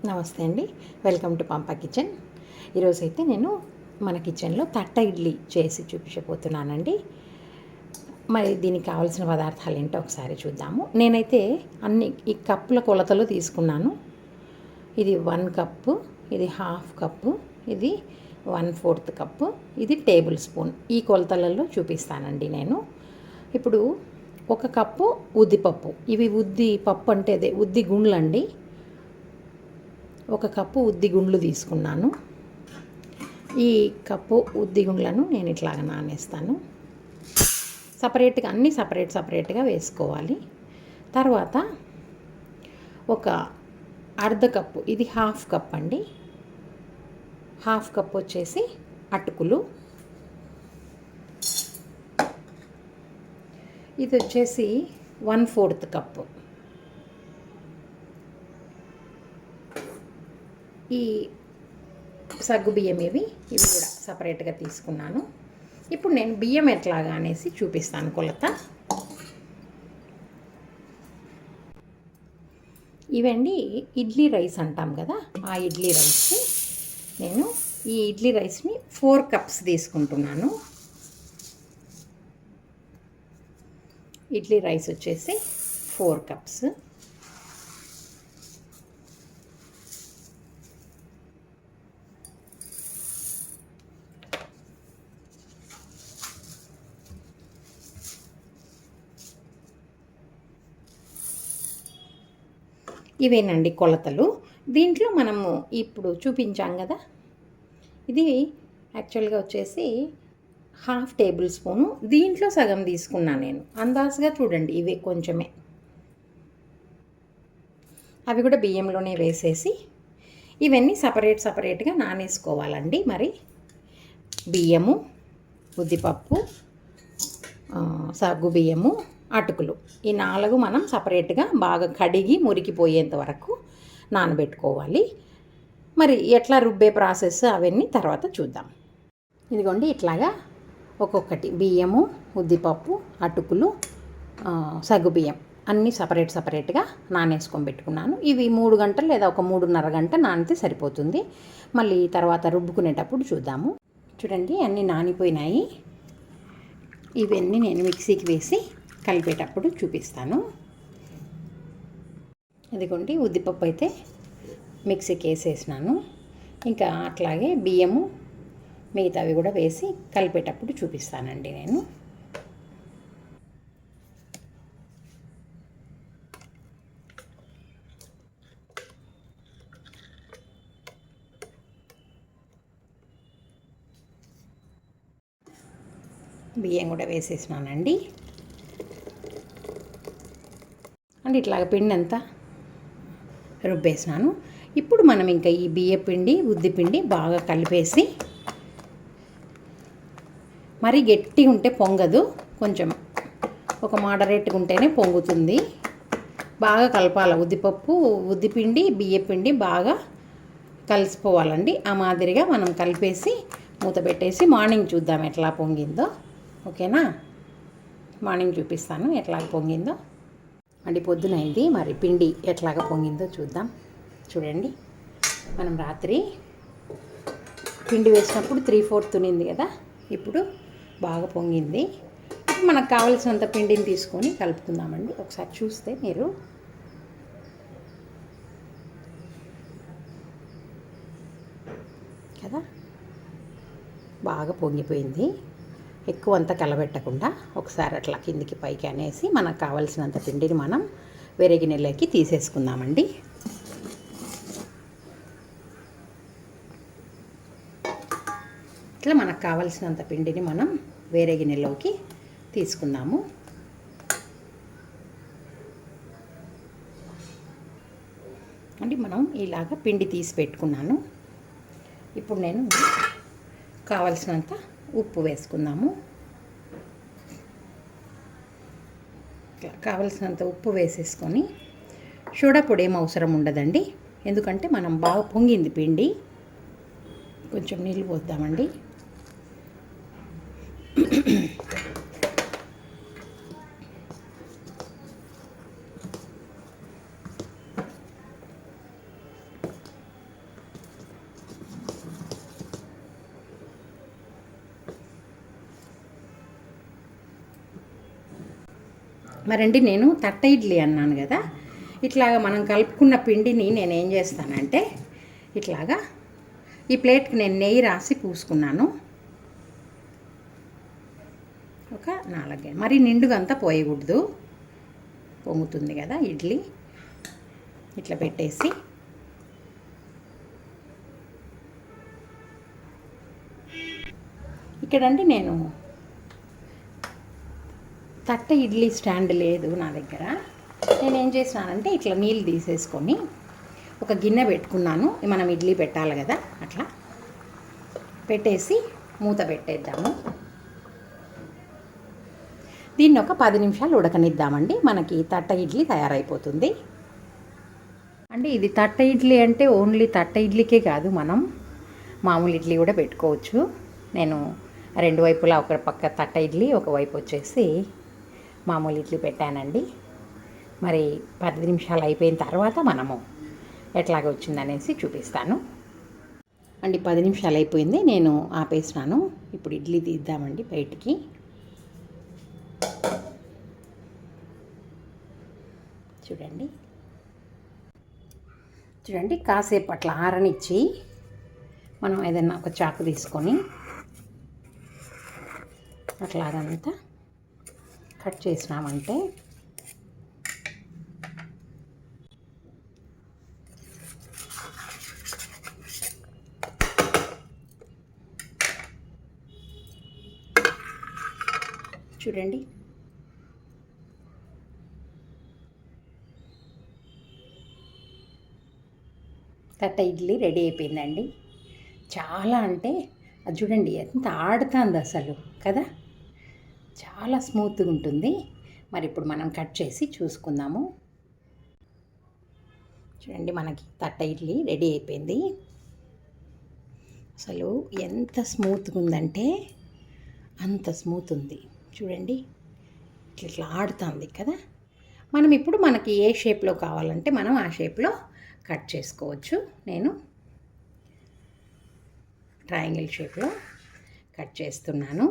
నమస్తే అండి. Welcome to Pampa kitchen. ఈరోజైతే నేను మన కిచెన్లో తట్ట ఇడ్లీ చేసి చూపించబోతున్నానండి. మరి దీనికి కావాల్సిన పదార్థాలు ఏంటో ఒకసారి చూద్దాము. నేనైతే అన్ని ఈ కప్పుల కొలతలు తీసుకున్నాను. ఇది 1 కప్పు, ఇది 1/2 కప్పు, ఇది 1/4 కప్పు, ఇది టేబుల్ స్పూన్. ఈ కొలతలలో చూపిస్తానండి నేను. ఇప్పుడు 1 కప్పు ఉద్దిపప్పు. ఇవి ఉద్ది పప్పు అంటే అదే ఉద్ది గుండ్లండి. 1 కప్పు ఉద్ది గుండ్లు తీసుకున్నాను. ఈ కప్పు ఉద్ది గుండ్లను నేను ఇట్లాగ నానేస్తాను. సపరేట్గా అన్నీ సపరేట్గా వేసుకోవాలి. తర్వాత ఒక 1/2 కప్పు, ఇది 1/2 కప్ అండి. 1/2 కప్ వచ్చేసి అటుకులు. ఇది వచ్చేసి 1/4 కప్పు. ఈ సగ్గు బియ్యం ఇవి కూడా సపరేట్గా తీసుకున్నాను. ఇప్పుడు నేను బియ్యం ఎట్లాగా అనేసి చూపిస్తాను కొలత. ఇవండి ఇడ్లీ రైస్ అంటాం కదా, ఆ ఇడ్లీ రైస్. నేను ఈ ఇడ్లీ రైస్ని 4 కప్స్ తీసుకుంటున్నాను. ఇడ్లీ రైస్ వచ్చేసి 4 కప్స్. ఇవేనండి కొలతలు. దీంట్లో మనము ఇప్పుడు చూపించాం కదా, ఇది యాక్చువల్గా వచ్చేసి 1/2 టేబుల్ స్పూను. దీంట్లో సగం తీసుకున్నాను నేను. అందాజుగా చూడండి, ఇవి కొంచెమే. అవి కూడా బియ్యంలోనే వేసేసి ఇవన్నీ సపరేట్గా నానేసుకోవాలండి. మరి బియ్యము, ఉద్దిపప్పు, సగ్గు బియ్యము, అటుకులు, ఈ 4 మనం సపరేట్గా బాగా కడిగి మురికిపోయేంత వరకు నానబెట్టుకోవాలి. మరి ఎట్లా రుబ్బే ప్రాసెస్ అవన్నీ తర్వాత చూద్దాం. ఇదిగోండి, ఇట్లాగా ఒక్కొక్కటి బియ్యము, ఉద్దిపప్పు, అటుకులు, సగ్గుబియ్యం అన్నీ సపరేట్గా నానేసుకొని పెట్టుకున్నాను. ఇవి 3 గంటలు లేదా ఒక 3:30 గంట నానితే సరిపోతుంది. మళ్ళీ తర్వాత రుబ్బుకునేటప్పుడు చూద్దాము. చూడండి, అన్నీ నానిపోయినాయి. ఇవన్నీ నేను మిక్సీకి వేసి కలిపేటప్పుడు చూపిస్తాను. ఇదిగోండి, ఉద్దిపప్పు అయితే మిక్సీకి వేసేసినాను. ఇంకా అట్లాగే బియ్యము మిగతావి కూడా వేసి కలిపేటప్పుడు చూపిస్తానండి నేను. బియ్యం కూడా వేసేసినానండి. అంటే ఇట్లాగ పిండి అంతా రుబ్బేసినాను. ఇప్పుడు మనం ఇంకా ఈ బియ్య పిండి, ఉద్ది పిండి బాగా కలిపేసి, మరీ గట్టిగా ఉంటే పొంగదు, కొంచెం ఒక మోడరేట్గా ఉంటేనే పొంగుతుంది. బాగా కలపాలి. ఉద్దిపప్పు, ఉద్దిపిండి, బియ్య పిండి బాగా కలిసిపోవాలండి. ఆ మాదిరిగా మనం కలిపేసి మూత పెట్టేసి మార్నింగ్ చూద్దాం ఎట్లా పొంగిందో. ఓకేనా? మార్నింగ్ చూపిస్తాను ఎట్లా పొంగిందో. అంటే పొద్దునైంది, మరి పిండి ఎట్లాగా పొంగిందో చూద్దాం. చూడండి, మనం రాత్రి పిండి వేసినప్పుడు 3/4 తునింది కదా, ఇప్పుడు బాగా పొంగింది. ఇప్పుడు మనకు కావలసినంత పిండిని తీసుకొని కలుపుకుందామండి. ఒకసారి చూస్తే మీరు కదా, బాగా పొంగిపోయింది. ఎక్కువ అంతా కలబెట్టకుండా ఒకసారి అట్లా కిందికి పైకి అనేసి మనకు కావలసినంత పిండిని మనం వేరే గిన్నెలోకి తీసేసుకుందామండి. ఇట్లా మనకు కావలసినంత పిండిని మనం వేరే గిన్నెలోకి తీసుకుందాము. అంటే మనం ఇలాగ పిండి తీసి పెట్టుకున్నాను. ఇప్పుడు నేను కావలసినంత ఉప్పు వేసుకుందాము. కావలసినంత ఉప్పు వేసేసుకొని, సోడా పొడి ఏం అవసరం ఉండదండి, ఎందుకంటే మనం బాగా పొంగింది పిండి. కొంచెం నీళ్ళు పోద్దామండి. మరండి నేను తట్ట ఇడ్లీ అన్నాను కదా, ఇట్లాగా మనం కలుపుకున్న పిండిని నేను ఏం చేస్తానంటే ఇట్లాగా ఈ ప్లేట్కి నేను నెయ్యి రాసి పూసుకున్నాను. ఒక 4 మరి నిండుగా అంతా పోయకూడదు, పొంగుతుంది కదా ఇడ్లీ. ఇట్లా పెట్టేసి ఇక్కడండి నేను తట్ట ఇడ్లీ స్టాండ్ లేదు నా దగ్గర. నేనేం చేసినానంటే ఇట్లా నీళ్ళు తీసేసుకొని ఒక గిన్నె పెట్టుకున్నాను. మనం ఇడ్లీ పెట్టాలి కదా, అట్లా పెట్టేసి మూత పెట్టేద్దాము. దీన్ని ఒక 10 నిమిషాలు ఉడకనిద్దామండి. మనకి తట్ట ఇడ్లీ తయారైపోతుంది అండి. ఇది తట్ట ఇడ్లీ అంటే ఓన్లీ తట్ట ఇడ్లీకే కాదు, మనం మామూలు ఇడ్లీ కూడా పెట్టుకోవచ్చు. నేను 2 వైపులా ఒక పక్క తట్ట ఇడ్లీ, ఒకవైపు వచ్చేసి మామూలు ఇడ్లీ పెట్టానండి. మరి 10 నిమిషాలు అయిపోయిన తర్వాత మనము ఎట్లాగ వచ్చిందనేసి చూపిస్తాను అండి. 10 నిమిషాలు అయిపోయింది, నేను ఆపేసినాను. ఇప్పుడు ఇడ్లీ తీద్దామండి బయటికి. చూడండి కాసేపు అట్లా ఆరనిచ్చి మనం ఏదైనా ఒక చాకు తీసుకొని అట్లాగంతా కట్ చేసినామంటే చూడండి తట్ట ఇడ్లీ రెడీ అయిపోయిందండి. చాలా అంటే అది చూడండి ఎంత ఆడుతుంది అసలు కదా, చాలా స్మూత్గా ఉంటుంది. మరి ఇప్పుడు మనం కట్ చేసి చూసుకుందాము. చూడండి మనకి తట్ట ఇడ్లీ రెడీ అయిపోయింది. అసలు ఎంత స్మూత్గా ఉందంటే అంత స్మూత్ ఉంది. చూడండి ఇట్లా ఆడుతుంది కదా. మనం ఇప్పుడు మనకి ఏ షేప్లో కావాలంటే మనం ఆ షేప్లో కట్ చేసుకోవచ్చు. నేను ట్రయాంగిల్ షేప్లో కట్ చేస్తున్నాను.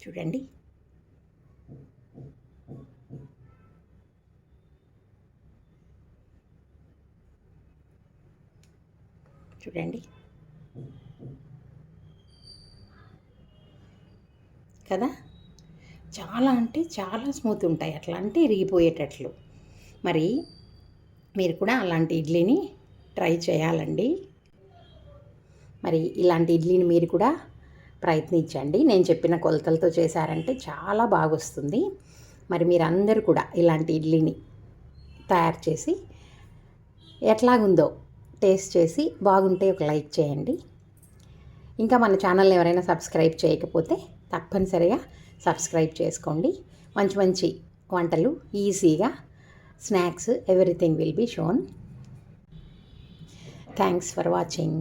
చూడండి చూడండి కదా, చాలా అంటే చాలా స్మూత్ ఉంటాయి, అట్లా అంటే ఇరిగిపోయేటట్లు. మరి మీరు కూడా అలాంటి ఇడ్లీని ట్రై చేయాలండి. మరి ఇలాంటి ఇడ్లీని మీరు కూడా ప్రయత్నించండి. నేను చెప్పిన కొలతలతో చేశారంటే చాలా బాగా వస్తుంది. మరి మీరందరూ కూడా ఇలాంటి ఇడ్లీని తయారు చేసి ఎట్లాగుందో టేస్ట్ చేసి బాగుంటే ఒక లైక్ చేయండి. ఇంకా మన ఛానల్ని ఎవరైనా సబ్స్క్రైబ్ చేయకపోతే తప్పనిసరిగా సబ్స్క్రైబ్ చేసుకోండి. మంచి మంచి వంటలు ఈజీగా, snacks, everything will be shown. Thanks for watching.